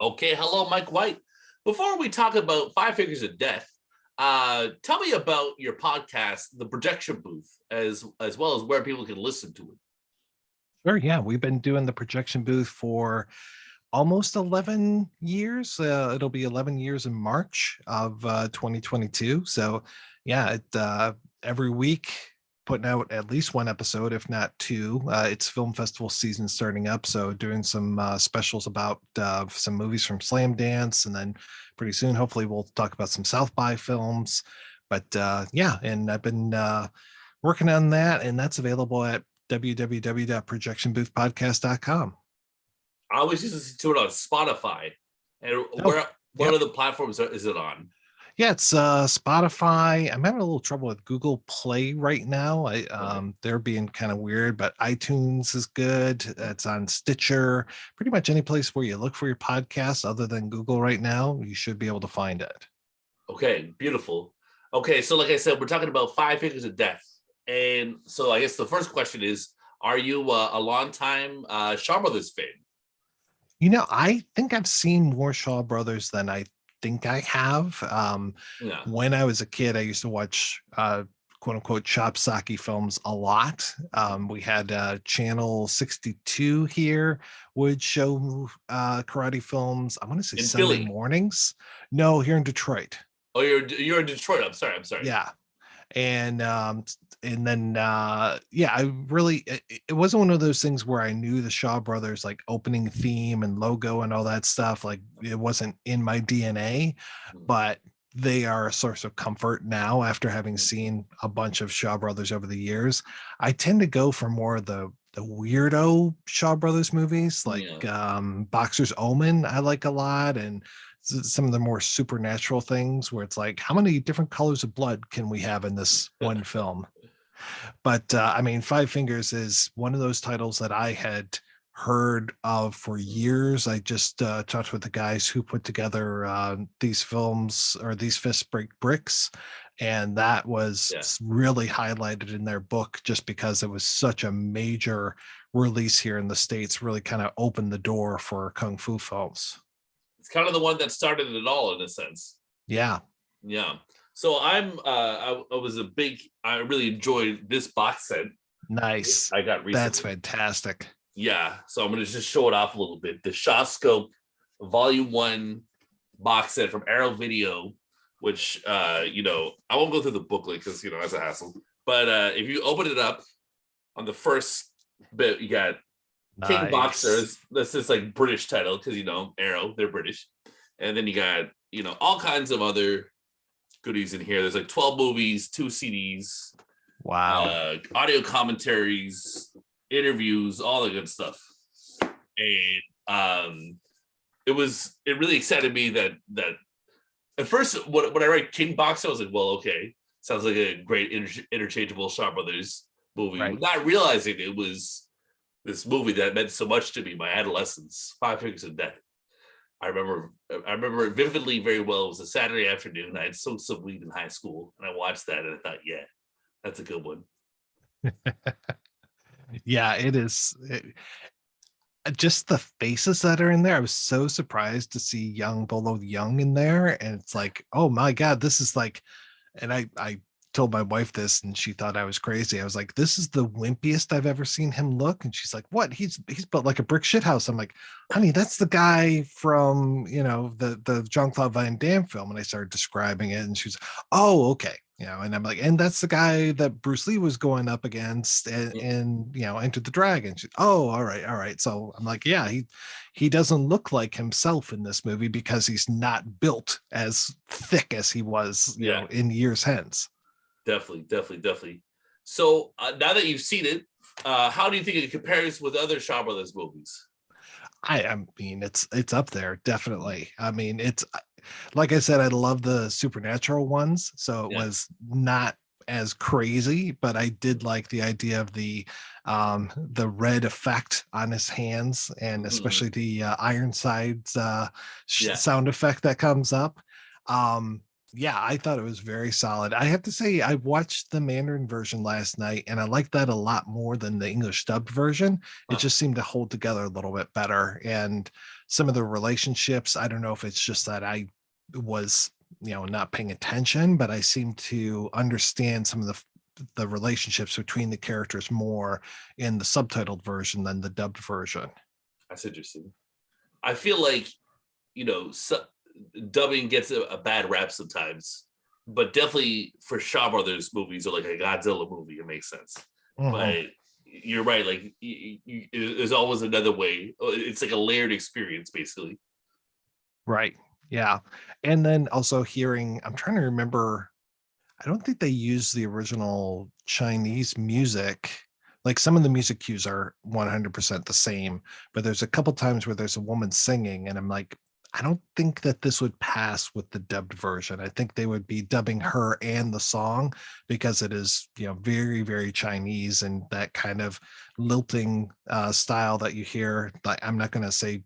Okay, hello, Mike White. Before we talk about Five Fingers of Death, tell me about your podcast, The Projection Booth, as well as where people can listen to it. Sure, yeah. We've been doing the projection booth for almost 11 years. It'll be 11 years in March of 2022. So, yeah, every week putting out at least one episode, if not two. It's film festival season starting up. So, doing some specials about some movies from Slam Dance. And then pretty soon, hopefully, we'll talk about some South by films. But yeah, and I've been working on that, and that's available at www.projectionboothpodcast.com. I always used to listen to it on Spotify. And Oh, what yep. other platforms is it on? Yeah, it's Spotify. I'm having a little trouble with Google Play right now. They're being kind of weird, but iTunes is good. It's on Stitcher. Pretty much any place where you look for your podcast other than Google right now, you should be able to find it. Okay, beautiful. Okay, so like I said, we're talking about Five Fingers of Death. And so I guess the first question is, are you a longtime Shaw Brothers fan? I think I've seen more Shaw Brothers than I think I have. Yeah. When I was a kid, I used to watch quote unquote Chopsaki films a lot. We had Channel 62 here would show karate films. I want to say In Sunday Philly. mornings. No, here in Detroit. Oh, you're in Detroit. I'm sorry. Yeah. And then yeah, I really it wasn't one of those things where I knew the Shaw Brothers like opening theme and logo and all that stuff. Like it wasn't in my DNA, but they are a source of comfort now after having seen a bunch of Shaw Brothers over the years. I tend to go for more of the weirdo Shaw Brothers movies, like Yeah. Boxer's Omen I like a lot, and some of the more supernatural things where it's like, how many different colors of blood can we have in this one film? But I mean, Five Fingers is one of those titles that I had heard of for years. I just talked with the guys who put together these films, or these Fist Break Bricks, and that was Yeah. really highlighted in their book just because it was such a major release here in the States, really kind of opened the door for Kung Fu films. It's kind of the one that started it all in a sense. Yeah. Yeah. So I was I really enjoyed this box set Nice. I got That's recently. fantastic. Yeah. So I'm gonna just show it off a little bit. The Shawscope Volume 1 box set from Arrow Video, which I won't go through the booklet because that's a hassle. But if you open it up on the first bit, you got King Nice. Boxers. This is like British title because Arrow, they're British. And then you got, all kinds of other goodies in here. There's like 12 movies, 2 CDs, Wow. audio commentaries, interviews, all the good stuff. And it really excited me that at first when I read King Boxer, I was like, well, okay, sounds like a great interchangeable Shaw Brothers movie. Right. Not realizing it was this movie that meant so much to me, my adolescence, Five Fingers of Death. I remember it vividly very well. It was a Saturday afternoon. I had smoked some weed in high school, and I watched that, and I thought, yeah, that's a good one. Yeah, it is. Just the faces that are in there. I was so surprised to see young Bolo Young in there, and it's like, oh my god, this is like. And I told my wife this, and she thought I was crazy. I was like, this is the wimpiest I've ever seen him look. And she's like, what? He's built like a brick shit house. I'm like, honey, that's the guy from the Jean-Claude Van Damme film. And I started describing it, and she's, oh, okay. And I'm like, and that's the guy that Bruce Lee was going up against and Enter the Dragon. She's, oh, all right. So I'm like, yeah, he doesn't look like himself in this movie because he's not built as thick as he was, in years hence. Definitely. So now that you've seen it, how do you think it compares with other Shaw Brothers movies? I mean, it's up there, definitely. I mean, it's like I said, I love the supernatural ones, so it was not as crazy, but I did like the idea of the red effect on his hands, and especially the Ironsides sound effect that comes up. Yeah, I thought it was very solid. I have to say, I watched the Mandarin version last night, and I liked that a lot more than the English dubbed version. It Huh. just seemed to hold together a little bit better. And some of the relationships, I don't know if it's just that I was, not paying attention, but I seemed to understand some of the relationships between the characters more in the subtitled version than the dubbed version. That's interesting. I feel like dubbing gets a bad rap sometimes, but definitely for Shaw Brothers movies or like a Godzilla movie, it makes sense. Mhm. But you're right, like there's always another way. It's like a layered experience, basically. Right. Yeah. And then also hearing, I'm trying to remember, I don't think they use the original Chinese music. Like some of the music cues are 100% the same, but there's a couple times where there's a woman singing, and I'm like, I don't think that this would pass with the dubbed version. I think they would be dubbing her and the song because it is, very, very Chinese and that kind of lilting style that you hear. Like, I'm not going to say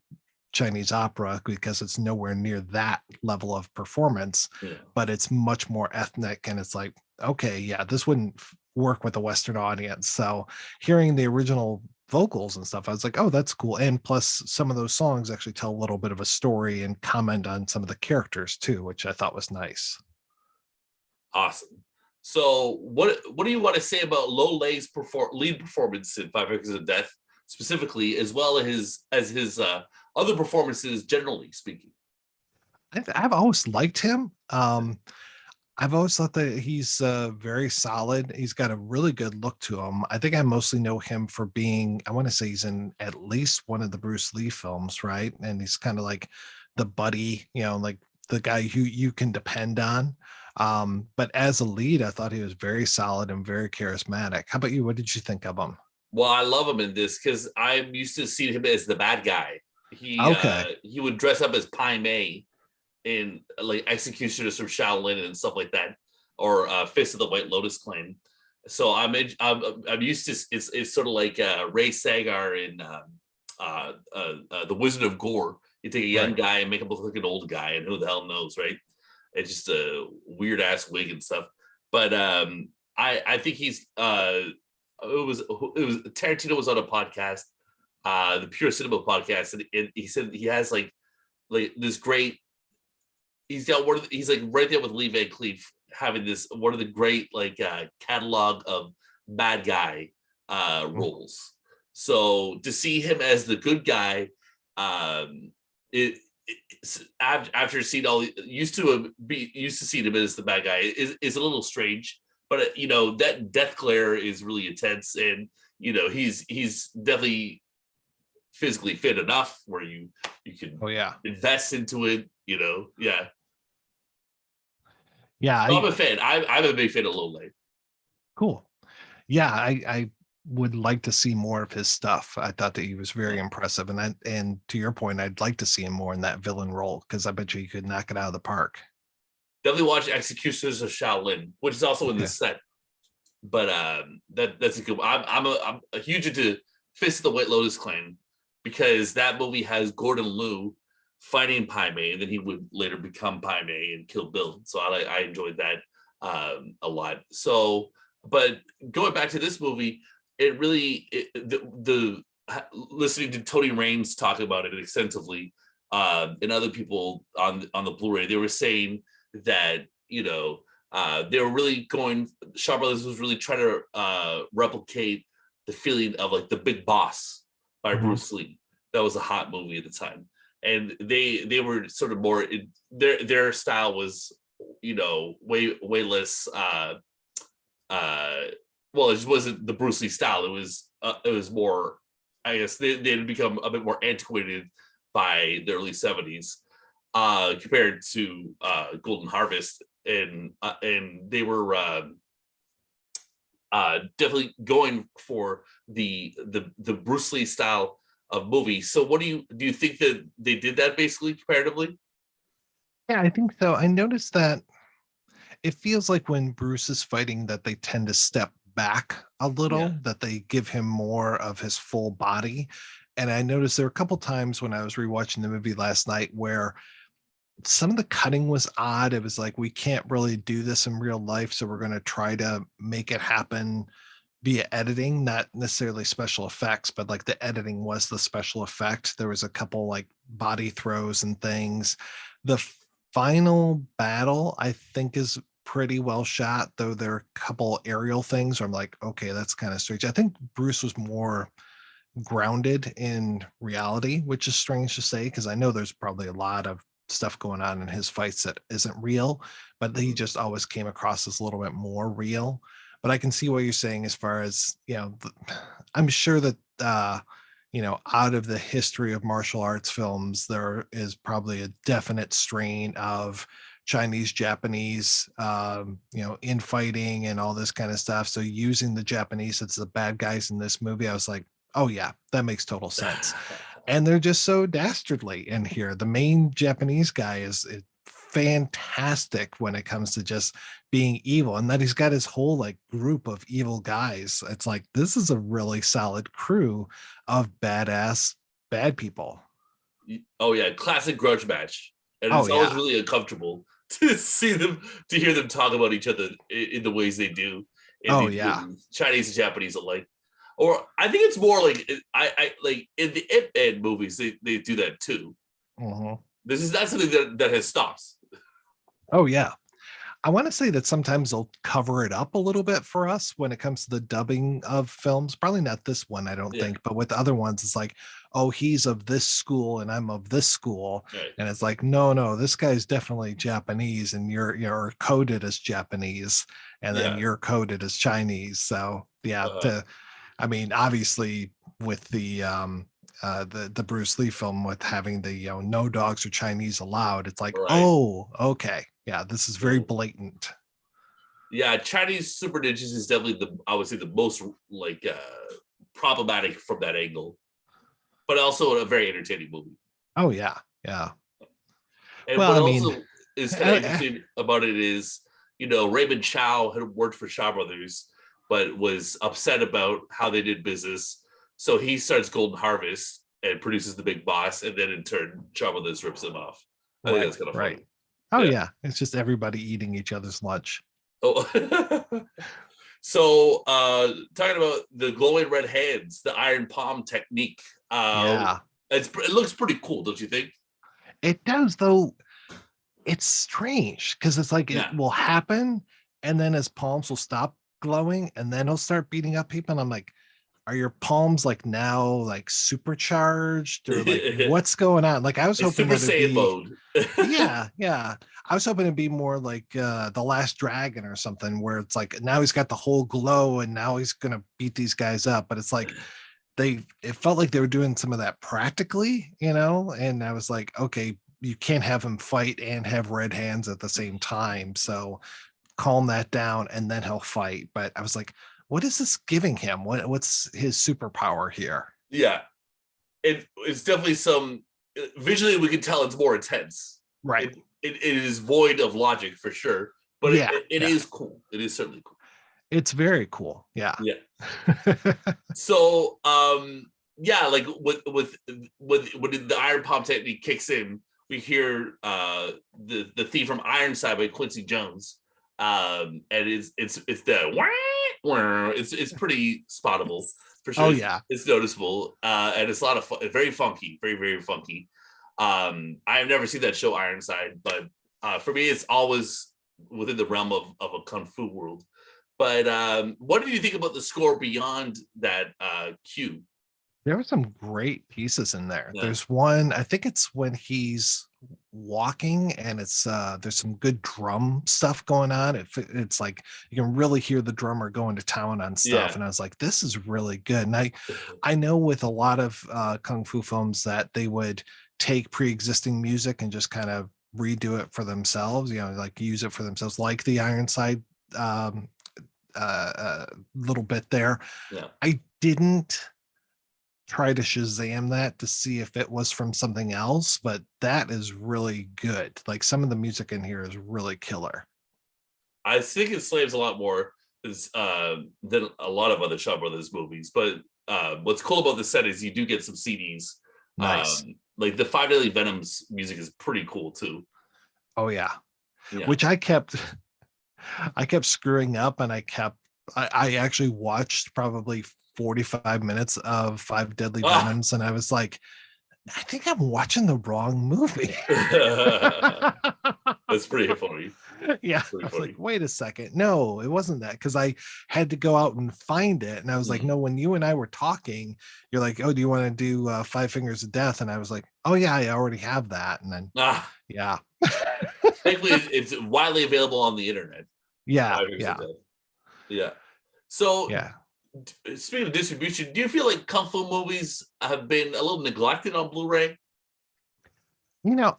Chinese opera because it's nowhere near that level of performance, Yeah. but it's much more ethnic. And it's like, okay, yeah, this wouldn't work with a Western audience. So hearing the original vocals and stuff, I was like, oh, that's cool. And plus, some of those songs actually tell a little bit of a story and comment on some of the characters too, which I thought was nice. Awesome. So what do you want to say about Lo Lei's lead performance in Five Acres of Death specifically, as well as his other performances generally speaking? I've always liked him. I've always thought that he's very solid. He's got a really good look to him. I think I mostly know him for being, I want to say he's in at least one of the Bruce Lee films, right? And he's kind of like the buddy, like the guy who you can depend on. But as a lead, I thought he was very solid and very charismatic. How about you? What did you think of him? Well, I love him in this because I'm used to seeing him as the bad guy. Okay. He would dress up as Pai Mei in like Executioners from Shaolin and stuff like that, or Fist of the White Lotus Clan. So I'm used to it's sort of like Ray Sagar in the Wizard of Gore. You take a young Right. guy and make him look like an old guy, and who the hell knows, right? It's just a weird ass wig and stuff. But I think it was Tarantino was on a podcast, the Pure Cinema podcast, and he said he has like this great. He's got he's like right there with Lee Van Cleef having this one of the great like catalog of bad guy Mm. roles. So to see him as the good guy, um, after seeing all used to seeing him as the bad guy is a little strange. But that death glare is really intense, and he's definitely physically fit enough where you can Oh yeah. invest into it. Yeah. Yeah. So I'm a fan. I'm a big fan of Lole. Cool. Yeah, I would like to see more of his stuff. I thought that he was very impressive, and to your point, I'd like to see him more in that villain role because I bet you he could knock it out of the park. Definitely watch Executioners of Shaolin, which is also in the Okay. set. But that's a good one. I'm a huge into Fist of the White Lotus Clan because that movie has Gordon Liu fighting Pai Mei, and then he would later become Pai Mei and Kill Bill. So I enjoyed that a lot. So, but going back to this movie, it really the listening to Tony Raines talk about it extensively, and other people on the Blu-ray, they were saying that they were really going. Shaw Brothers was really trying to replicate the feeling of like the Big Boss by Mhm. Bruce Lee. That was a hot movie at the time, and they were sort of more their style was way less. Uh, well, it just wasn't the Bruce Lee style. It was more. I guess they had become a bit more antiquated by the early '70s compared to Golden Harvest, and they were definitely going for the Bruce Lee style of movie. So, what do you think that they did that basically comparatively? Yeah, I think so. I noticed that it feels like when Bruce is fighting that they tend to step back a Yeah, little, that they give him more of his full body. And I noticed there were a couple times when I was rewatching the movie last night where some of the cutting was odd. It was like, we can't really do this in real life, so we're going to try to make it happen via editing, not necessarily special effects, but like the editing was the special effect. There was a couple like body throws and things. The final battle, I think, is pretty well shot, though there are a couple aerial things where I'm like, okay, that's kind of strange. I think Bruce was more grounded in reality, which is strange to say because I know there's probably a lot of stuff going on in his fights that isn't real, but he Mhm. just always came across as a little bit more real. But I can see what you're saying as far as, I'm sure that out of the history of martial arts films, there is probably a definite strain of Chinese, Japanese, infighting and all this kind of stuff. So using the Japanese as the bad guys in this movie, I was like, oh yeah, that makes total sense. And they're just so dastardly in here. The main Japanese guy is fantastic when it comes to just being evil, and that he's got his whole like group of evil guys. It's like this is a really solid crew of badass bad people. Oh yeah, classic grudge match, and Oh it's always yeah. really uncomfortable to see them, to hear them talk about each other in the ways they do in Oh these yeah. movies, Chinese and Japanese alike. Or I think it's more like I like in the Ip Man movies they do that too. Mhm. This is not something that has stopped. Oh yeah. I want to say that sometimes they'll cover it up a little bit for us when it comes to the dubbing of films. Probably not this one, I don't Yeah, think, but with the other ones, it's like, oh, he's of this school and I'm of this school. right. And it's like, no, no, this guy's definitely Japanese and you're coded as Japanese and then Yeah. you're coded as Chinese. So yeah, Uh, I mean, obviously with the Bruce Lee film with having the no dogs or Chinese allowed, it's like, right. oh, okay, yeah, this is very Mhm. blatant. Yeah, Chinese Super Ninjas is definitely the I would say the most like problematic from that angle, but also a very entertaining movie. Oh yeah, yeah. And Well, what I mean, also is kind of uh, interesting about it is, Raymond Chow had worked for Shaw Brothers, but was upset about how they did business. So he starts Golden Harvest and produces The Big Boss, and then in turn, Shaw Brothers rips him off. I think right, that's kind of right. funny. Oh Yeah. yeah, it's just everybody eating each other's lunch. Oh. So talking about the glowing red hands, the iron palm technique. Uh, Yeah, it looks pretty cool, don't you think? it does though. It's strange because it's like it Yeah. will happen, and then his palms will stop glowing, and then he'll start beating up people. And I'm like, are your palms like now like supercharged or like It's what's going on? Like I was hoping Super that it'd Saiyan be, mode. yeah, yeah. I was hoping it'd be more like the Last Dragon or something, where it's like now he's got the whole glow and now he's gonna beat these guys up. But it's like it felt like they were doing some of that practically, and I was like, okay, you can't have him fight and have red hands at the same time. So calm that down and then he'll fight. But I was like, what is this giving him? What's his superpower here? Yeah, it's definitely some visually we can tell it's more intense. Right. It is void of logic for sure, but Yeah. it Yeah. is cool. It is certainly cool. It's very cool. Yeah. Yeah. So yeah, like when the iron palm technique kicks in, we hear the theme from Ironside by Quincy Jones. And it's the wah, wah. It's pretty spottable for sure. Oh It's, yeah. it's noticeable. And it's a lot of fun, very funky, very, very funky. I've never seen that show Ironside, but for me it's always within the realm of a kung fu world. But what did you think about the score beyond that cue? There were some great pieces in there. Yeah, There's one, I think it's when he's walking and it's there's some good drum stuff going on. It's like you can really hear the drummer going to town on stuff. yeah, And I was like, this is really good. And I know with a lot of kung fu films that they would take pre-existing music and just kind of redo it for themselves, like use it for themselves, like the Ironside um little bit there. yeah. I didn't try to Shazam that to see if it was from something else, but that is really good. Like some of the music in here is really killer. I think it slams a lot more than a lot of other Shaw Brothers movies. But what's cool about the set is you do get some CDs. Nice. Like the Five Daily Venoms music is pretty cool too. Oh yeah. Yeah. Which I kept screwing up, and I actually watched probably 45 minutes of Five Deadly Ah, Venoms, and I was like, I think I'm watching the wrong movie. that's pretty funny. Yeah, That's I pretty was like, funny. wait a second. No, it wasn't that, because I had to go out and find it. And I was like, Mm. no, when you and I were talking, you're like, oh, do you want to do Five Fingers of Death? And I was like, oh, yeah, I already have that. And then, Ah, yeah, thankfully, it's widely available on the internet. yeah, Five Years of yeah, Death. Yeah. So, yeah. speaking of distribution, do you feel like kung fu movies have been a little neglected on Blu-ray?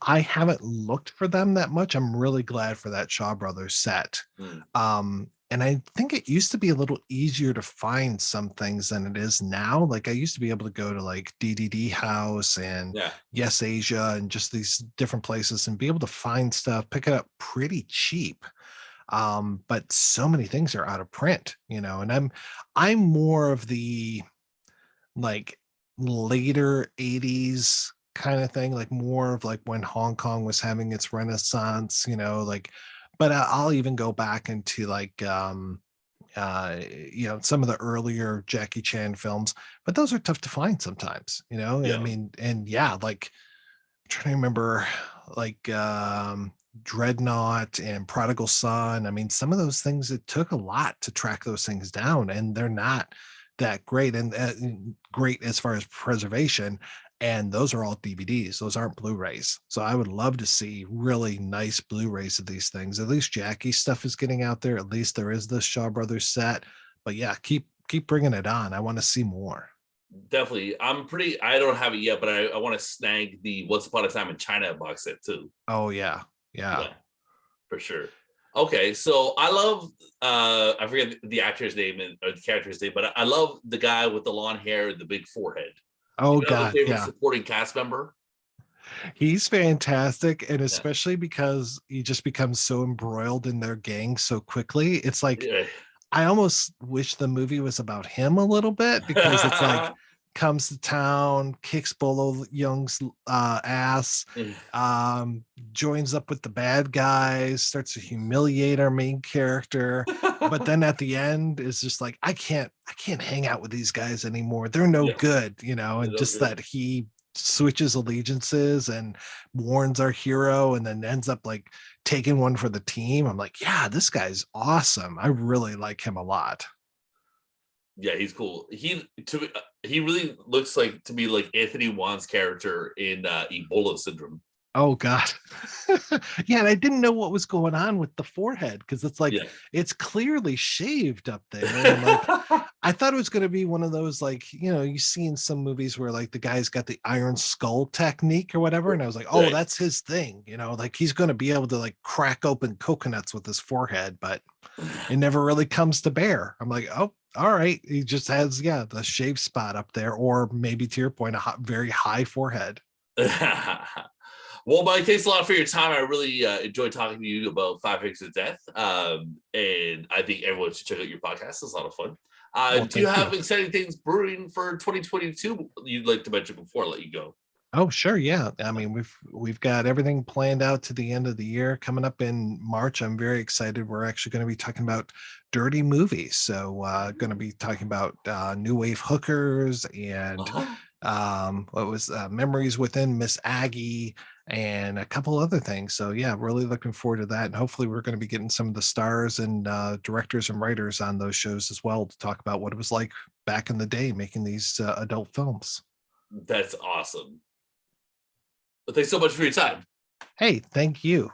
I haven't looked for them that much. I'm really glad for that Shaw Brothers set. Mm. And I think it used to be a little easier to find some things than it is now. Like I used to be able to go to like DDD House and Yeah. Yes Asia and just these different places and be able to find stuff, pick it up pretty cheap. But so many things are out of print, and I'm more of the like later 80s kind of thing, like more of like when Hong Kong was having its renaissance, like, but I'll even go back into like some of the earlier Jackie Chan films, but those are tough to find sometimes, I Yeah. mean, and yeah, like I'm trying to remember like Dreadnought and Prodigal Son. I mean, some of those things, it took a lot to track those things down, and they're not that great and great as far as preservation. And those are all DVDs; those aren't Blu-rays. So I would love to see really nice Blu-rays of these things. At least Jackie stuff is getting out there. At least there is the Shaw Brothers set. But yeah, keep bringing it on. I want to see more. Definitely. I don't have it yet, but I want to snag the Once Upon a Time in China box set too. Oh yeah, yeah. Yeah, for sure. Okay, so I love I forget the actor's name or the character's name, but I love the guy with the long hair and the big forehead. Do Oh you have a God, favorite yeah. supporting cast member? He's fantastic, and Yeah. especially because he just becomes so embroiled in their gang so quickly. It's like Yeah. I almost wish the movie was about him a little bit, because it's like comes to town, kicks Bolo Young's ass, joins up with the bad guys, starts to humiliate our main character, but then at the end is just like I can't hang out with these guys anymore. They're no Yeah. good, and No just good. that he switches allegiances and warns our hero and then ends up like taking one for the team. I'm like, yeah, this guy's awesome. I really like him a lot. Yeah, he's cool. He really looks like to me like Anthony Wan's character in Ebola syndrome. Oh God. Yeah, and I didn't know what was going on with the forehead, because it's like Yeah. it's clearly shaved up there. And I'm like, I thought it was going to be one of those, like, you see in some movies where like the guy's got the iron skull technique or whatever. And I was like, oh, Right. that's his thing, like he's going to be able to like crack open coconuts with his forehead, but it never really comes to bear. I'm like, oh, all right. He just has, yeah, the shaved spot up there, or maybe to your point, very high forehead. Well, Mike, thanks a lot for your time. I really enjoyed talking to you about Five Fingers of Death. And I think everyone should check out your podcast. It's a lot of fun. Well, Do you thank you. have exciting things brewing for 2022 you'd like to mention before I let you go? Oh, sure. Yeah. I mean, we've got everything planned out to the end of the year. Coming up in March, I'm very excited. We're actually going to be talking about dirty movies. So going to be talking about new wave hookers and Uh-huh. what was Memories Within Miss Aggie and a couple other things. So yeah, really looking forward to that. And hopefully we're going to be getting some of the stars and directors and writers on those shows as well to talk about what it was like back in the day making these adult films. That's awesome. Well, thanks so much for your time. Hey, thank you.